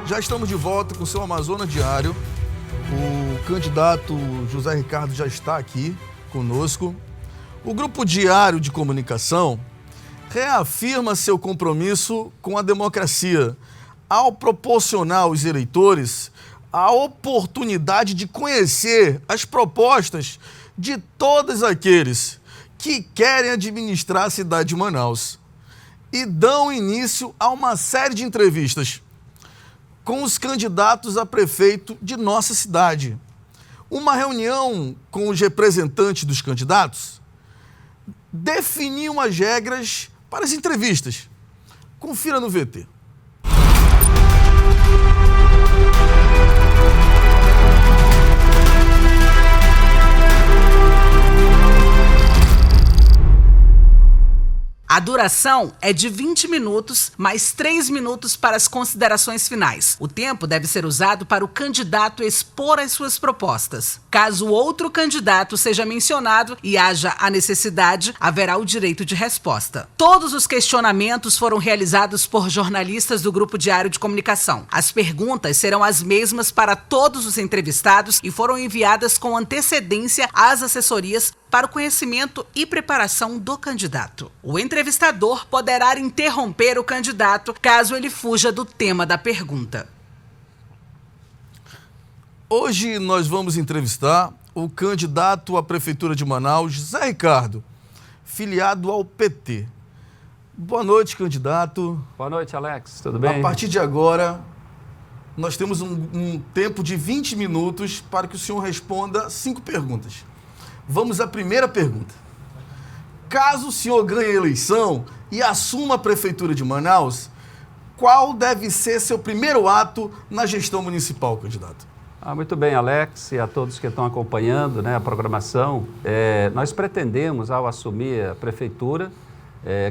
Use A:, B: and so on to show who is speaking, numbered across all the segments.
A: Já estamos de volta com o seu Amazonas Diário. O candidato José Ricardo já está aqui conosco. O Grupo Diário de Comunicação reafirma seu compromisso com a democracia ao proporcionar aos eleitores a oportunidade de conhecer as propostas de todos aqueles que querem administrar a cidade de Manaus. E dão início a uma série de entrevistas com os candidatos a prefeito de nossa cidade. Uma reunião com os representantes dos candidatos definiu as regras para as entrevistas. Confira no VT.
B: A duração é de 20 minutos, mais 3 minutos para as considerações finais. O tempo deve ser usado para o candidato expor as suas propostas. Caso outro candidato seja mencionado e haja a necessidade, haverá o direito de resposta. Todos os questionamentos foram realizados por jornalistas do Grupo Diário de Comunicação. As perguntas serão as mesmas para todos os entrevistados e foram enviadas com antecedência às assessorias para o conhecimento e preparação do candidato. O entrevistador poderá interromper o candidato caso ele fuja do tema da pergunta.
A: Hoje nós vamos entrevistar o candidato à Prefeitura de Manaus, José Ricardo, filiado ao PT. Boa noite, candidato.
C: Boa noite, Alex. Tudo bem?
A: A partir de agora, nós temos um tempo de 20 minutos para que o senhor responda 5 perguntas. Vamos à primeira pergunta. Caso o senhor ganhe a eleição e assuma a Prefeitura de Manaus, qual deve ser seu primeiro ato na gestão municipal, candidato?
C: Muito bem, Alex, e a todos que estão acompanhando, a programação. Nós pretendemos, ao assumir a Prefeitura,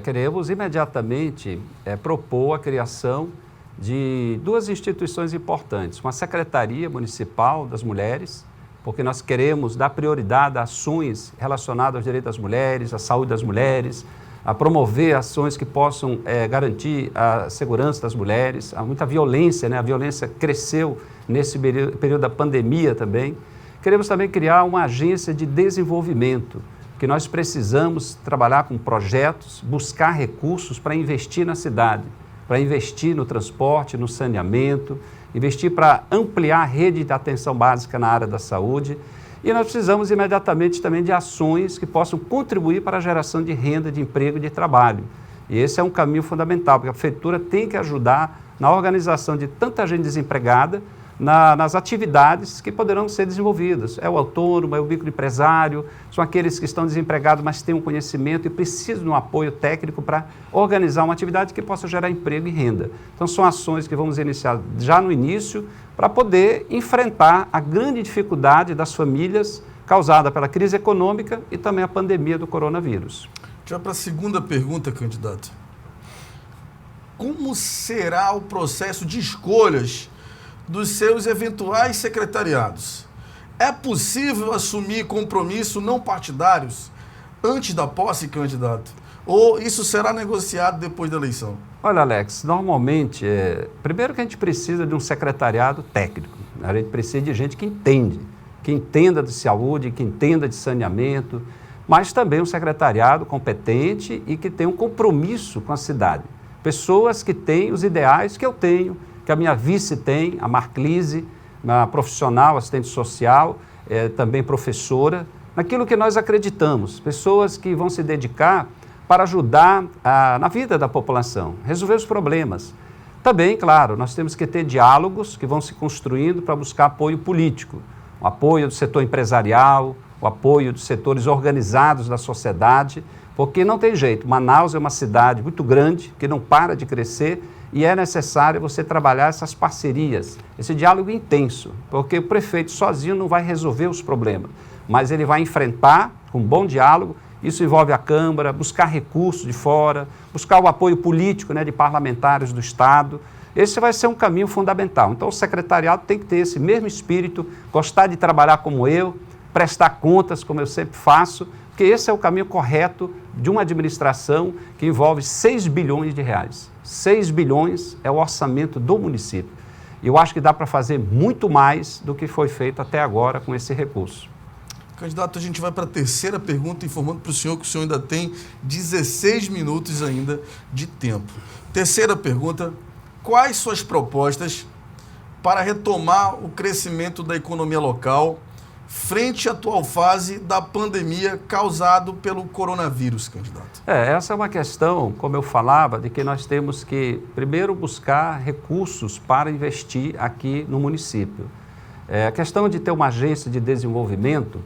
C: queremos imediatamente propor a criação de 2 instituições importantes. Uma Secretaria Municipal das Mulheres, porque nós queremos dar prioridade a ações relacionadas aos direitos das mulheres, à saúde das mulheres, a promover ações que possam garantir a segurança das mulheres. Há muita violência, a violência cresceu nesse período da pandemia também. Queremos também criar uma agência de desenvolvimento, que nós precisamos trabalhar com projetos, buscar recursos para investir na cidade, para investir no transporte, no saneamento, investir para ampliar a rede de atenção básica na área da saúde. E nós precisamos imediatamente também de ações que possam contribuir para a geração de renda, de emprego e de trabalho. E esse é um caminho fundamental, porque a Prefeitura tem que ajudar na organização de tanta gente desempregada, nas atividades que poderão ser desenvolvidas. É o autônomo, é o microempresário, são aqueles que estão desempregados, mas têm um conhecimento e precisam de um apoio técnico para organizar uma atividade que possa gerar emprego e renda. Então, são ações que vamos iniciar já no início para poder enfrentar a grande dificuldade das famílias causada pela crise econômica e também a pandemia do coronavírus.
A: Já para a segunda pergunta, candidato. Como será o processo de escolhas dos seus eventuais secretariados? É possível assumir compromisso não partidários antes da posse, candidato? Ou isso será negociado depois da eleição?
C: Olha, Alex, normalmente, primeiro que a gente precisa de um secretariado técnico. A gente precisa de gente que entenda de saúde, que entenda de saneamento, mas também um secretariado competente e que tenha um compromisso com a cidade. Pessoas que têm os ideais que eu tenho, que a minha vice tem, a Marclise, uma profissional, assistente social, também professora, naquilo que nós acreditamos, pessoas que vão se dedicar para ajudar na vida da população, resolver os problemas. Também, claro, nós temos que ter diálogos que vão se construindo para buscar apoio político, o apoio do setor empresarial, o apoio dos setores organizados da sociedade, porque não tem jeito, Manaus é uma cidade muito grande, que não para de crescer, e é necessário você trabalhar essas parcerias, esse diálogo intenso, porque o prefeito sozinho não vai resolver os problemas, mas ele vai enfrentar com um bom diálogo. Isso envolve a Câmara, buscar recursos de fora, buscar o apoio político de parlamentares do Estado. Esse vai ser um caminho fundamental. Então o secretariado tem que ter esse mesmo espírito, gostar de trabalhar como eu, prestar contas como eu sempre faço, porque esse é o caminho correto de uma administração que envolve 6 bilhões de reais. 6 bilhões é o orçamento do município. E eu acho que dá para fazer muito mais do que foi feito até agora com esse recurso.
A: Candidato, a gente vai para a terceira pergunta, informando para o senhor que o senhor ainda tem 16 minutos ainda de tempo. Terceira pergunta, quais suas propostas para retomar o crescimento da economia local frente à atual fase da pandemia causada pelo coronavírus, candidato?
C: Essa é uma questão, como eu falava, de que nós temos que, primeiro, buscar recursos para investir aqui no município. A questão de ter uma agência de desenvolvimento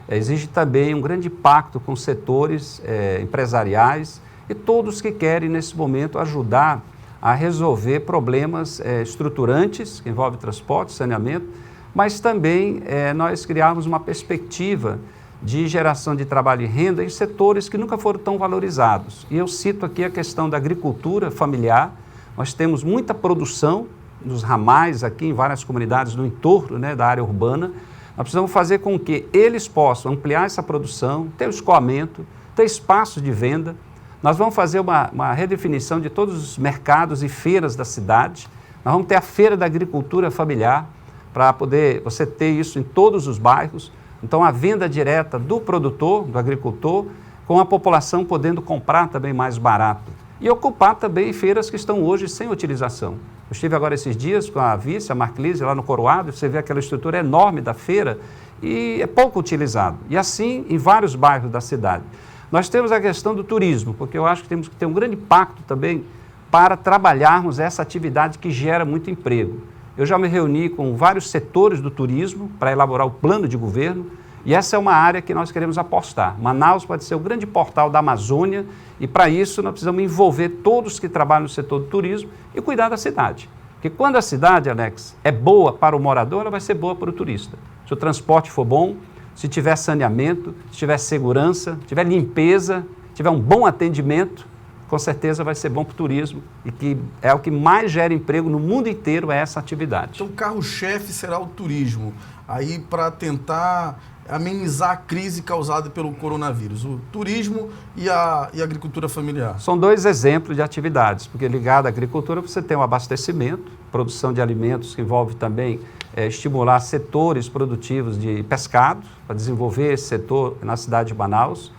C: exige também um grande pacto com os setores empresariais e todos que querem, nesse momento, ajudar a resolver problemas estruturantes, que envolvem transporte, saneamento, mas também nós criarmos uma perspectiva de geração de trabalho e renda em setores que nunca foram tão valorizados. E eu cito aqui a questão da agricultura familiar. Nós temos muita produção nos ramais aqui em várias comunidades no entorno, né, da área urbana. Nós precisamos fazer com que eles possam ampliar essa produção, ter o escoamento, ter espaços de venda. Nós vamos fazer uma redefinição de todos os mercados e feiras da cidade. Nós vamos ter a feira da agricultura familiar, para poder você ter isso em todos os bairros. Então, a venda direta do produtor, do agricultor, com a população podendo comprar também mais barato. E ocupar também feiras que estão hoje sem utilização. Eu estive agora esses dias com a vice, a Marclise, lá no Coroado, você vê aquela estrutura enorme da feira e é pouco utilizado. E assim em vários bairros da cidade. Nós temos a questão do turismo, porque eu acho que temos que ter um grande pacto também para trabalharmos essa atividade que gera muito emprego. Eu já me reuni com vários setores do turismo para elaborar o plano de governo e essa é uma área que nós queremos apostar. Manaus pode ser o grande portal da Amazônia e para isso nós precisamos envolver todos que trabalham no setor do turismo e cuidar da cidade. Porque quando a cidade, Alex, é boa para o morador, ela vai ser boa para o turista. Se o transporte for bom, se tiver saneamento, se tiver segurança, se tiver limpeza, se tiver um bom atendimento, com certeza vai ser bom para o turismo e que é o que mais gera emprego no mundo inteiro, é essa atividade.
A: Então o carro-chefe será o turismo, aí para tentar amenizar a crise causada pelo coronavírus, o turismo e a agricultura familiar.
C: São dois exemplos de atividades, porque ligado à agricultura você tem o abastecimento, produção de alimentos que envolve também estimular setores produtivos de pescado, para desenvolver esse setor na cidade de Manaus,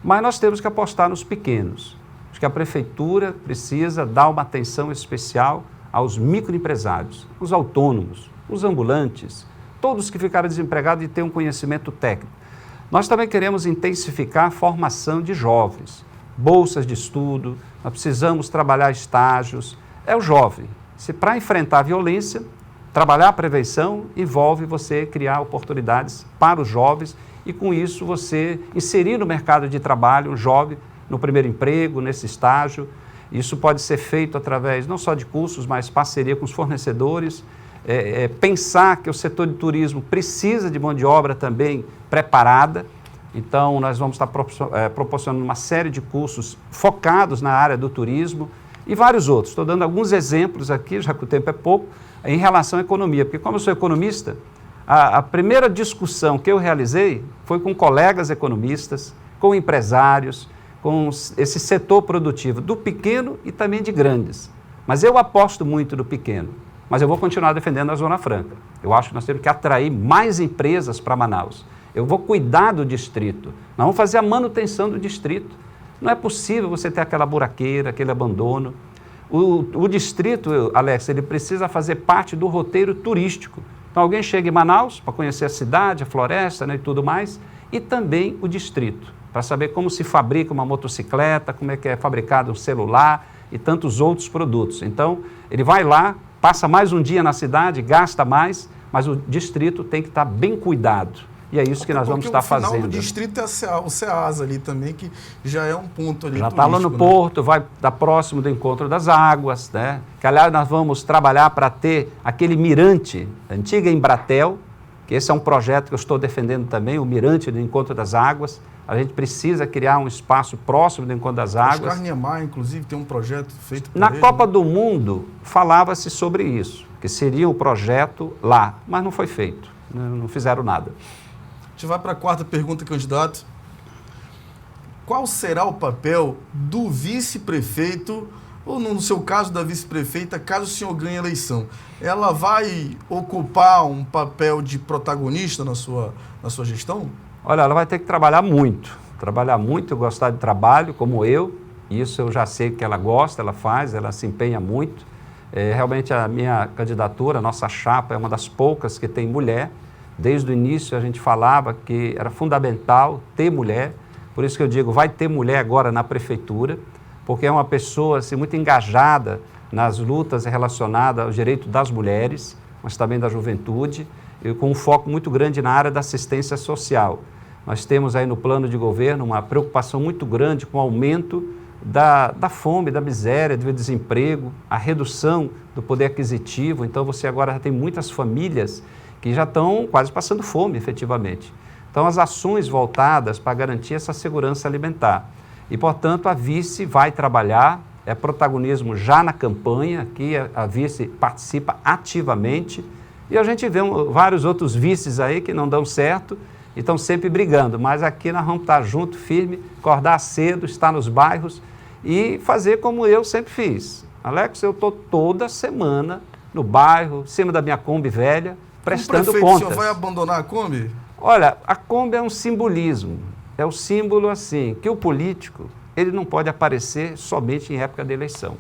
C: mas nós temos que apostar nos pequenos. Acho que a prefeitura precisa dar uma atenção especial aos microempresários, os autônomos, os ambulantes, todos que ficaram desempregados e têm um conhecimento técnico. Nós também queremos intensificar a formação de jovens, bolsas de estudo, nós precisamos trabalhar estágios. É o jovem. Se para enfrentar a violência, trabalhar a prevenção envolve você criar oportunidades para os jovens e com isso você inserir no mercado de trabalho um jovem no primeiro emprego, nesse estágio. Isso pode ser feito através não só de cursos, mas parceria com os fornecedores, pensar que o setor de turismo precisa de mão de obra também preparada. Então, nós vamos estar proporcionando uma série de cursos focados na área do turismo e vários outros. Estou dando alguns exemplos aqui, já que o tempo é pouco, em relação à economia, porque como eu sou economista, a primeira discussão que eu realizei foi com colegas economistas, com empresários, com esse setor produtivo do pequeno e também de grandes. Mas eu aposto muito no pequeno, mas eu vou continuar defendendo a Zona Franca. Eu acho que nós temos que atrair mais empresas para Manaus. Eu vou cuidar do distrito, nós vamos fazer a manutenção do distrito. Não é possível você ter aquela buraqueira, aquele abandono. O distrito, Alex, ele precisa fazer parte do roteiro turístico. Então alguém chega em Manaus para conhecer a cidade, a floresta, né, e tudo mais, e também o distrito, para saber como se fabrica uma motocicleta, como é que é fabricado um celular e tantos outros produtos. Então, ele vai lá, passa mais um dia na cidade, gasta mais, mas o distrito tem que estar bem cuidado. E é isso que nós vamos estar fazendo. O final
A: do distrito é o CEASA ali também, que já é um ponto ali.
C: Já está lá no porto, vai estar próximo do Encontro das Águas, né? Que aliás nós vamos trabalhar para ter aquele mirante, antiga Embratel, que esse é um projeto que eu estou defendendo também, o mirante do Encontro das Águas. A gente precisa criar um espaço próximo do Encontro das Águas.
A: Oscar Niemeyer, inclusive, tem um projeto feito por
C: Na
A: ele,
C: Copa
A: né?
C: do Mundo, falava-se sobre isso, que seria um projeto lá, mas não foi feito, não fizeram nada.
A: A gente vai para a quarta pergunta, candidato. Qual será o papel do vice-prefeito ou no seu caso da vice-prefeita, caso o senhor ganhe a eleição, ela vai ocupar um papel de protagonista na sua gestão?
C: Olha, ela vai ter que trabalhar muito, gostar de trabalho, como eu. Isso eu já sei que ela gosta, ela faz, ela se empenha muito. Realmente a minha candidatura, a nossa chapa, é uma das poucas que tem mulher. Desde o início a gente falava que era fundamental ter mulher, por isso que eu digo, vai ter mulher agora na prefeitura, porque é uma pessoa assim, muito engajada nas lutas relacionadas ao direito das mulheres, mas também da juventude, e com um foco muito grande na área da assistência social. Nós temos aí no plano de governo uma preocupação muito grande com o aumento da fome, da miséria, do desemprego, a redução do poder aquisitivo. Então você agora já tem muitas famílias que já estão quase passando fome, efetivamente. Então as ações voltadas para garantir essa segurança alimentar. E, portanto, a vice vai trabalhar, é protagonismo já na campanha, que a vice participa ativamente. E a gente vê vários outros vices aí que não dão certo e estão sempre brigando. Mas aqui nós vamos estar junto, firme, acordar cedo, estar nos bairros e fazer como eu sempre fiz. Alex, eu estou toda semana no bairro, em cima da minha Kombi velha, prestando contas.
A: O senhor vai abandonar a Kombi?
C: Olha, a Kombi é um simbolismo. É o símbolo, assim, que o político, ele não pode aparecer somente em época de eleição.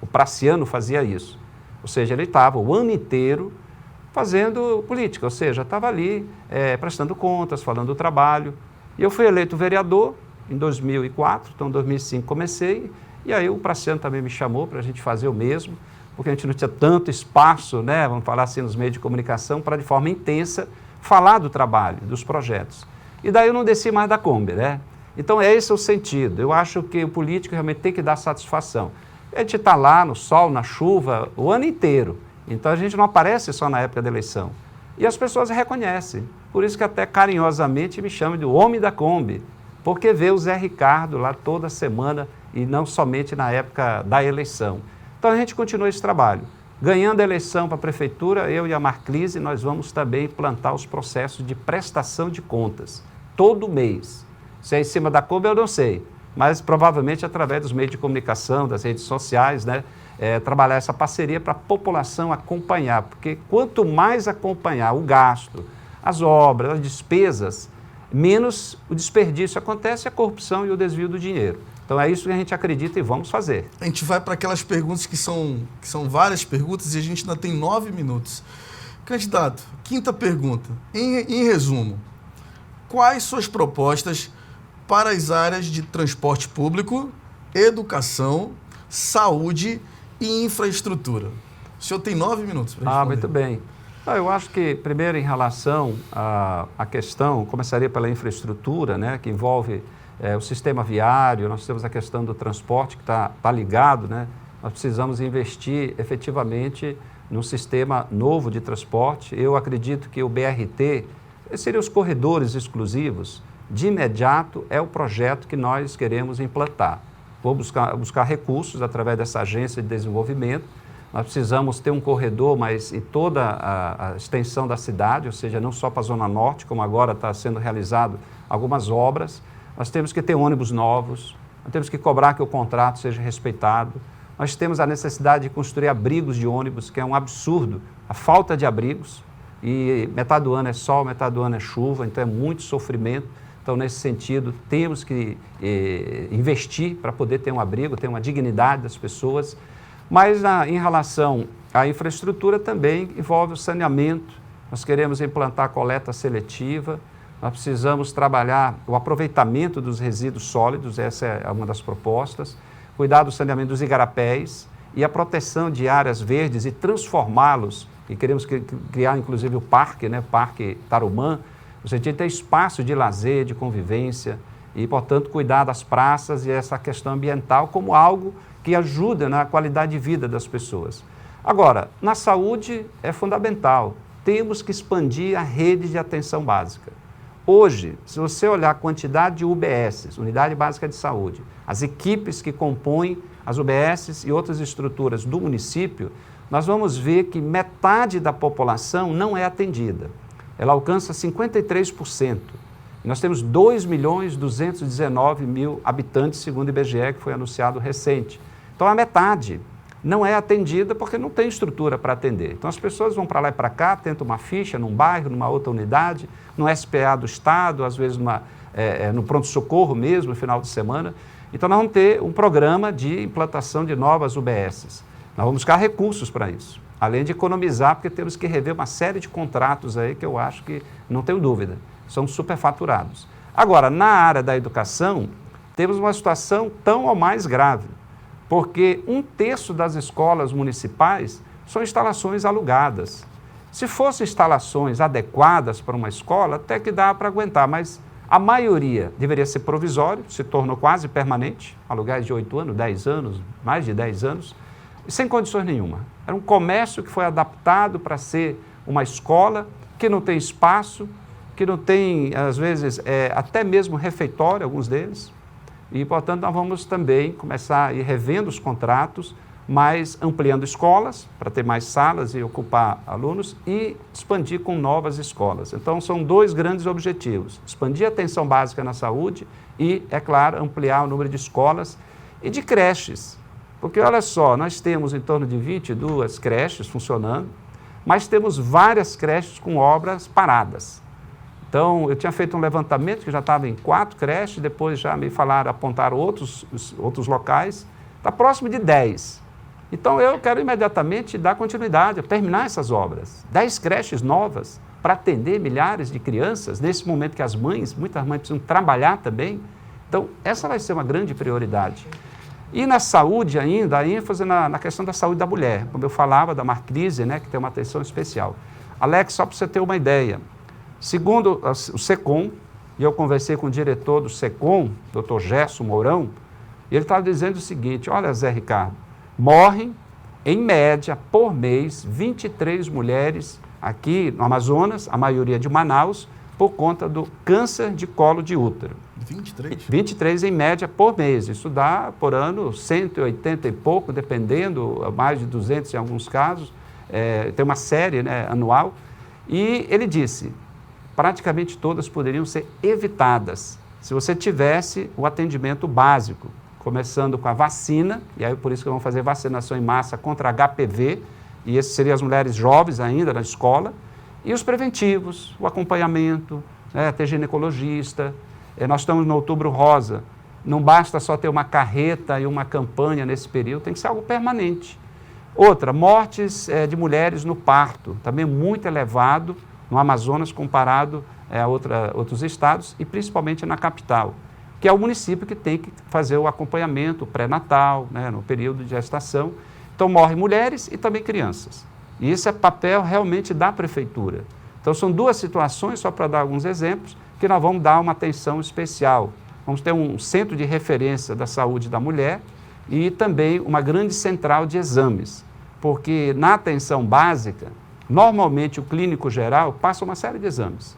C: O Praciano fazia isso. Ou seja, ele estava o ano inteiro fazendo política, ou seja, estava ali prestando contas, falando do trabalho. E eu fui eleito vereador em 2004, então em 2005 comecei, e aí o Praciano também me chamou para a gente fazer o mesmo, porque a gente não tinha tanto espaço, né, vamos falar assim, nos meios de comunicação, para de forma intensa falar do trabalho, dos projetos. E daí eu não desci mais da Kombi, né? Então esse é o sentido. Eu acho que o político realmente tem que dar satisfação. A gente está lá no sol, na chuva, o ano inteiro. Então a gente não aparece só na época da eleição. E as pessoas reconhecem. Por isso que até carinhosamente me chamam de o homem da Kombi, porque vê o Zé Ricardo lá toda semana e não somente na época da eleição. Então a gente continua esse trabalho. Ganhando a eleição para a prefeitura, eu e a Marclise, nós vamos também implantar os processos de prestação de contas, todo mês. Se é em cima da Kombi, eu não sei, mas provavelmente através dos meios de comunicação, das redes sociais, né, trabalhar essa parceria para a população acompanhar, porque quanto mais acompanhar o gasto, as obras, as despesas, menos o desperdício acontece, a corrupção e o desvio do dinheiro. Então é isso que a gente acredita e vamos fazer.
A: A gente vai para aquelas perguntas que são várias perguntas e a gente ainda tem 9 minutos. Candidato, quinta pergunta. Em resumo, quais suas propostas para as áreas de transporte público, educação, saúde e infraestrutura? O senhor tem 9 minutos para responder.
C: Muito bem. Eu acho que, primeiro, em relação à questão, começaria pela infraestrutura, né, que envolve o sistema viário, nós temos a questão do transporte que está ligado, né? Nós precisamos investir efetivamente num sistema novo de transporte. Eu acredito que o BRT, seriam os corredores exclusivos, de imediato é o projeto que nós queremos implantar. Vou buscar recursos através dessa agência de desenvolvimento. Nós precisamos ter um corredor, mas em toda a extensão da cidade, ou seja, não só para a Zona Norte, como agora está sendo realizado algumas obras. Nós temos que ter ônibus novos, nós temos que cobrar que o contrato seja respeitado. Nós temos a necessidade de construir abrigos de ônibus, que é um absurdo, a falta de abrigos. E metade do ano é sol, metade do ano é chuva, então é muito sofrimento. Então, nesse sentido, temos que investir para poder ter um abrigo, ter uma dignidade das pessoas. Mas em relação à infraestrutura também envolve o saneamento. Nós queremos implantar a coleta seletiva. Nós precisamos trabalhar o aproveitamento dos resíduos sólidos, essa é uma das propostas, cuidar do saneamento dos igarapés e a proteção de áreas verdes e transformá-los, e queremos criar inclusive o parque, né, Parque Tarumã, no sentido de ter espaço de lazer, de convivência e, portanto, cuidar das praças e essa questão ambiental como algo que ajuda na qualidade de vida das pessoas. Agora, na saúde é fundamental, temos que expandir a rede de atenção básica. Hoje, se você olhar a quantidade de UBSs, Unidade Básica de Saúde, as equipes que compõem as UBSs e outras estruturas do município, nós vamos ver que metade da população não é atendida. Ela alcança 53%. E nós temos 2.219.000 habitantes, segundo o IBGE, que foi anunciado recente. Então, a metade não é atendida porque não tem estrutura para atender. Então, as pessoas vão para lá e para cá, tentam uma ficha num bairro, numa outra unidade, no SPA do Estado, às vezes no pronto-socorro mesmo, no final de semana. Então, nós vamos ter um programa de implantação de novas UBSs. Nós vamos buscar recursos para isso, além de economizar, porque temos que rever uma série de contratos aí que eu acho que, não tenho dúvida, são superfaturados. Agora, na área da educação, temos uma situação tão ou mais grave, porque 1/3 das escolas municipais são instalações alugadas. Se fossem instalações adequadas para uma escola, até que dá para aguentar, mas a maioria deveria ser provisório, se tornou quase permanente, aluguéis de 8 anos, 10 anos, mais de 10 anos, sem condições nenhuma. Era um comércio que foi adaptado para ser uma escola, que não tem espaço, que não tem, às vezes, até mesmo refeitório, alguns deles. E, portanto, nós vamos também começar a ir revendo os contratos, mas ampliando escolas, para ter mais salas e ocupar alunos, e expandir com novas escolas. Então, são 2 grandes objetivos: expandir a atenção básica na saúde e, é claro, ampliar o número de escolas e de creches. Porque, olha só, nós temos em torno de 22 creches funcionando, mas temos várias creches com obras paradas. Então, eu tinha feito um levantamento que já estava em 4 creches, depois já me falaram, apontaram outros locais, está próximo de 10. Então, eu quero imediatamente dar continuidade, terminar essas obras. 10 creches novas para atender milhares de crianças, nesse momento que muitas mães precisam trabalhar também. Então, essa vai ser uma grande prioridade. E na saúde ainda, a ênfase na questão da saúde da mulher, como eu falava, da Marcrise, né, que tem uma atenção especial. Alex, só para você ter uma ideia, segundo o SECOM, e eu conversei com o diretor do SECOM, Dr. Gerson Mourão, e ele estava dizendo o seguinte: olha, Zé Ricardo, morrem, em média, por mês, 23 mulheres aqui no Amazonas, a maioria de Manaus, por conta do câncer de colo de útero.
A: 23?
C: 23 em média por mês. Isso dá, por ano, 180 e pouco, dependendo, mais de 200 em alguns casos. Tem uma série, né, anual. E ele disse, praticamente todas poderiam ser evitadas se você tivesse o atendimento básico, começando com a vacina, e aí por isso que vamos fazer vacinação em massa contra HPV, e esses seriam as mulheres jovens ainda na escola, e os preventivos, o acompanhamento, né, ter ginecologista. Nós estamos no Outubro Rosa, não basta só ter uma carreta e uma campanha nesse período, tem que ser algo permanente. Outra, mortes de mulheres no parto, também muito elevado no Amazonas comparado a outros estados e principalmente na capital, que é o município que tem que fazer o acompanhamento pré-natal, né, no período de gestação. Então, morrem mulheres e também crianças. E isso é papel realmente da prefeitura. Então, são 2 situações, só para dar alguns exemplos, que nós vamos dar uma atenção especial. Vamos ter um centro de referência da saúde da mulher e também uma grande central de exames, porque na atenção básica, normalmente o clínico geral passa uma série de exames.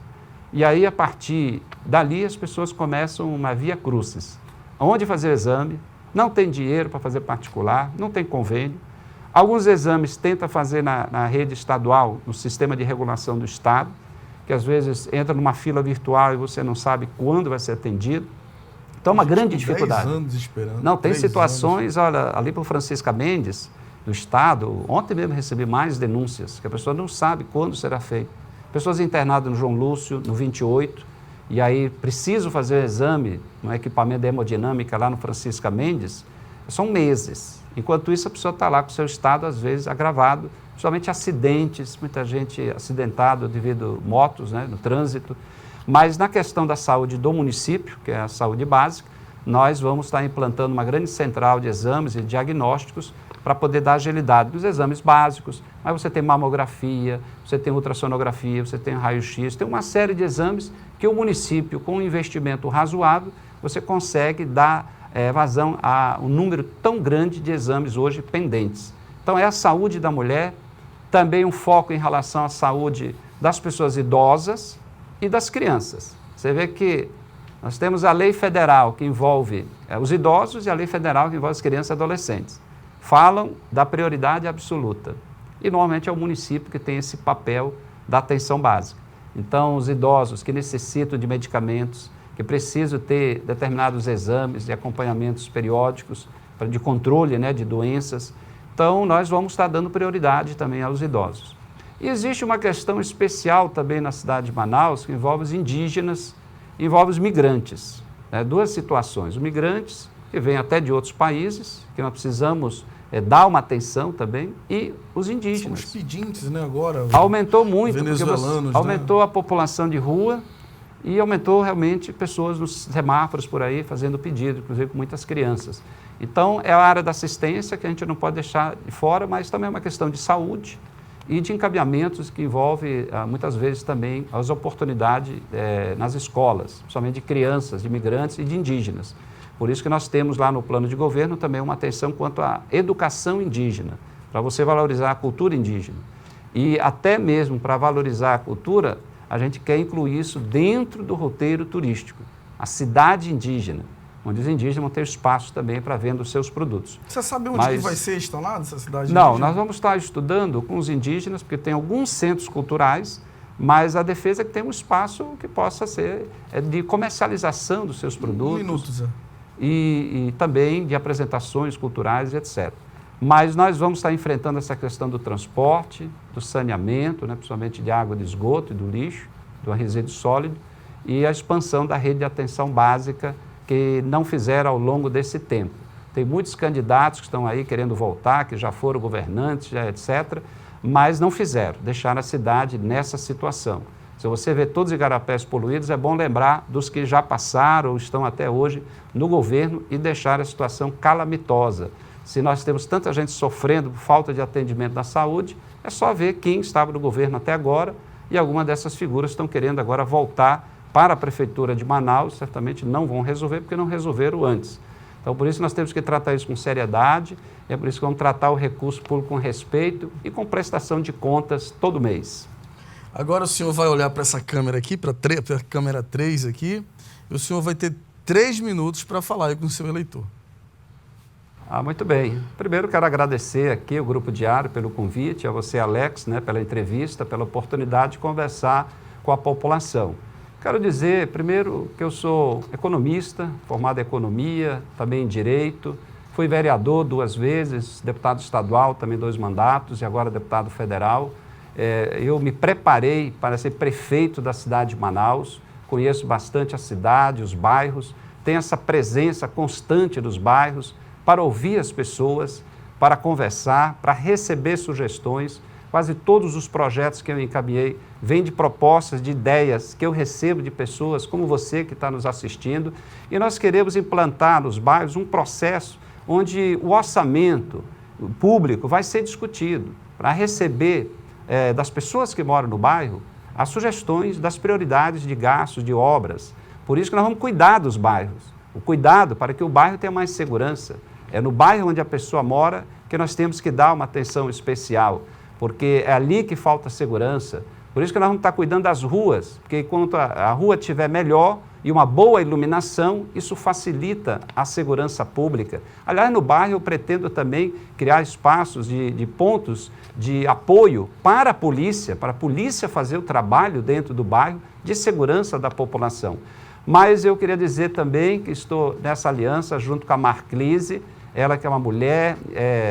C: E aí, a partir dali, as pessoas começam uma via crucis. Onde fazer o exame, não tem dinheiro para fazer particular, não tem convênio. Alguns exames tenta fazer na rede estadual, no sistema de regulação do Estado, que às vezes entra numa fila virtual e você não sabe quando vai ser atendido. Então, é uma grande dificuldade.
A: 10 anos esperando.
C: Não, tem situações, olha, ali para o Francisca Mendes, do Estado, ontem mesmo recebi mais denúncias, que a pessoa não sabe quando será feito. Pessoas internadas no João Lúcio, no 28, e aí preciso fazer o exame no equipamento de hemodinâmica lá no Francisca Mendes, são meses. Enquanto isso, a pessoa está lá com o seu estado, às vezes, agravado, principalmente acidentes, muita gente acidentada devido a motos, né, no trânsito. Mas na questão da saúde do município, que é a saúde básica, nós vamos estar implantando uma grande central de exames e diagnósticos para poder dar agilidade nos exames básicos. Mas você tem mamografia, você tem ultrassonografia, você tem raio-x, tem uma série de exames que o município, com um investimento razoável, você consegue dar vazão a um número tão grande de exames hoje pendentes. Então, é a saúde da mulher, também um foco em relação à saúde das pessoas idosas e das crianças. Você vê que nós temos a lei federal que envolve os idosos e a lei federal que envolve as crianças e adolescentes. Falam da prioridade absoluta. E normalmente é o município que tem esse papel da atenção básica. Então, os idosos que necessitam de medicamentos, que precisam ter determinados exames e acompanhamentos periódicos, de controle, né, de doenças. Então, nós vamos estar dando prioridade também aos idosos. E existe uma questão especial também na cidade de Manaus, que envolve os indígenas, envolve os migrantes. Né? Duas situações, os migrantes, que vêm até de outros países, que nós precisamos dar uma atenção também, e os indígenas.
A: São os pedintes, né, agora.
C: Aumentou muito,
A: venezuelanos,
C: aumentou, né, a população de rua e aumentou realmente pessoas nos semáforos por aí fazendo pedido, inclusive com muitas crianças. Então, é a área da assistência que a gente não pode deixar de fora, mas também é uma questão de saúde e de encaminhamentos que envolve, muitas vezes, também as oportunidades nas escolas, principalmente de crianças, de imigrantes e de indígenas. Por isso que nós temos lá no plano de governo também uma atenção quanto à educação indígena, para você valorizar a cultura indígena. E até mesmo para valorizar a cultura, a gente quer incluir isso dentro do roteiro turístico, a cidade indígena, onde os indígenas vão ter espaço também para venda os seus produtos.
A: Você sabe onde que vai ser instalada essa cidade indígena?
C: Não, nós vamos estar estudando com os indígenas, porque tem alguns centros culturais, mas a defesa é que tem um espaço que possa ser de comercialização dos seus produtos.
A: Um minuto, Zé.
C: E também de apresentações culturais, etc. Mas nós vamos estar enfrentando essa questão do transporte, do saneamento, né, principalmente de água de esgoto e do lixo, do resíduo sólido, e a expansão da rede de atenção básica que não fizeram ao longo desse tempo. Tem muitos candidatos que estão aí querendo voltar, que já foram governantes, etc., mas não fizeram, deixaram a cidade nessa situação. Se você vê todos os igarapés poluídos, é bom lembrar dos que já passaram ou estão até hoje no governo e deixaram a situação calamitosa. Se nós temos tanta gente sofrendo por falta de atendimento na saúde, é só ver quem estava no governo até agora e algumas dessas figuras estão querendo agora voltar para a Prefeitura de Manaus, certamente não vão resolver porque não resolveram antes. Então, por isso nós temos que tratar isso com seriedade, é por isso que vamos tratar o recurso público com respeito e com prestação de contas todo mês.
A: Agora o senhor vai olhar para essa câmera aqui, para a câmera 3 aqui, e o senhor vai ter 3 minutos para falar aí com o seu eleitor.
C: Muito bem. Primeiro quero agradecer aqui o Grupo Diário pelo convite, a você, Alex, né, pela entrevista, pela oportunidade de conversar com a população. Quero dizer, primeiro, que eu sou economista, formado em economia, também em direito, fui vereador 2 vezes, deputado estadual, também 2 mandatos, e agora deputado federal. Eu me preparei para ser prefeito da cidade de Manaus, conheço bastante a cidade, os bairros, tenho essa presença constante dos bairros para ouvir as pessoas, para conversar, para receber sugestões. Quase todos os projetos que eu encaminhei vêm de propostas, de ideias que eu recebo de pessoas como você que está nos assistindo. E nós queremos implantar nos bairros um processo onde o orçamento público vai ser discutido para receber das pessoas que moram no bairro as sugestões das prioridades de gastos, de obras. Por isso que nós vamos cuidar dos bairros. O cuidado para que o bairro tenha mais segurança. É no bairro onde a pessoa mora que nós temos que dar uma atenção especial, porque é ali que falta segurança. Por isso que nós vamos estar cuidando das ruas, porque enquanto a rua estiver melhor e uma boa iluminação, isso facilita a segurança pública. Aliás, no bairro eu pretendo também criar espaços de pontos de apoio para a polícia fazer o trabalho dentro do bairro de segurança da população. Mas eu queria dizer também que estou nessa aliança junto com a Marclise, ela que é uma mulher,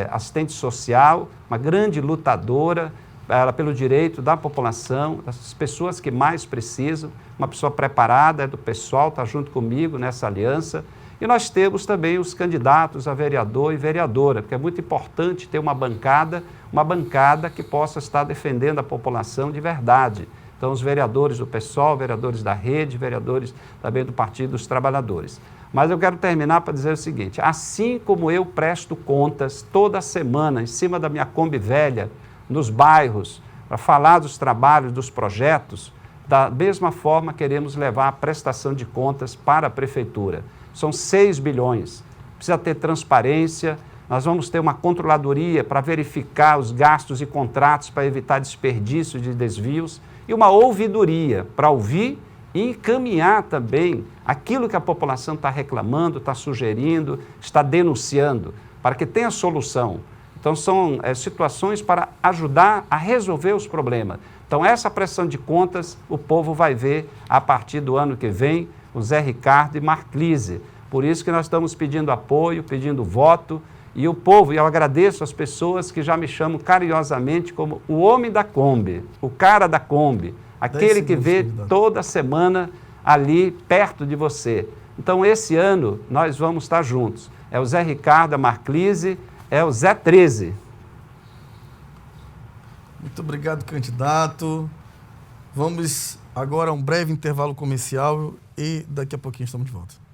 C: assistente social, uma grande lutadora pelo direito da população, das pessoas que mais precisam, uma pessoa preparada, é do pessoal, está junto comigo nessa aliança. E nós temos também os candidatos a vereador e vereadora, porque é muito importante ter uma bancada que possa estar defendendo a população de verdade. Então, os vereadores do PSOL, vereadores da Rede, vereadores também do Partido dos Trabalhadores. Mas eu quero terminar para dizer o seguinte, assim como eu presto contas toda semana em cima da minha Kombi velha, nos bairros, para falar dos trabalhos, dos projetos, da mesma forma queremos levar a prestação de contas para a Prefeitura. São 6 bilhões, precisa ter transparência, nós vamos ter uma controladoria para verificar os gastos e contratos para evitar desperdício de desvios e uma ouvidoria para ouvir e encaminhar também aquilo que a população está reclamando, está sugerindo, está denunciando, para que tenha solução. Então, são situações para ajudar a resolver os problemas. Então, essa prestação de contas, o povo vai ver a partir do ano que vem, o Zé Ricardo e Marclise. Por isso que nós estamos pedindo apoio, pedindo voto, e o povo, e eu agradeço as pessoas que já me chamam carinhosamente como o homem da Kombi, o cara da Kombi, aquele que vê toda semana ali perto de você. Então, esse ano, nós vamos estar juntos. É o Zé Ricardo, a Marclise, é o Zé 13.
A: Muito obrigado, candidato. Vamos agora a um breve intervalo comercial e daqui a pouquinho estamos de volta.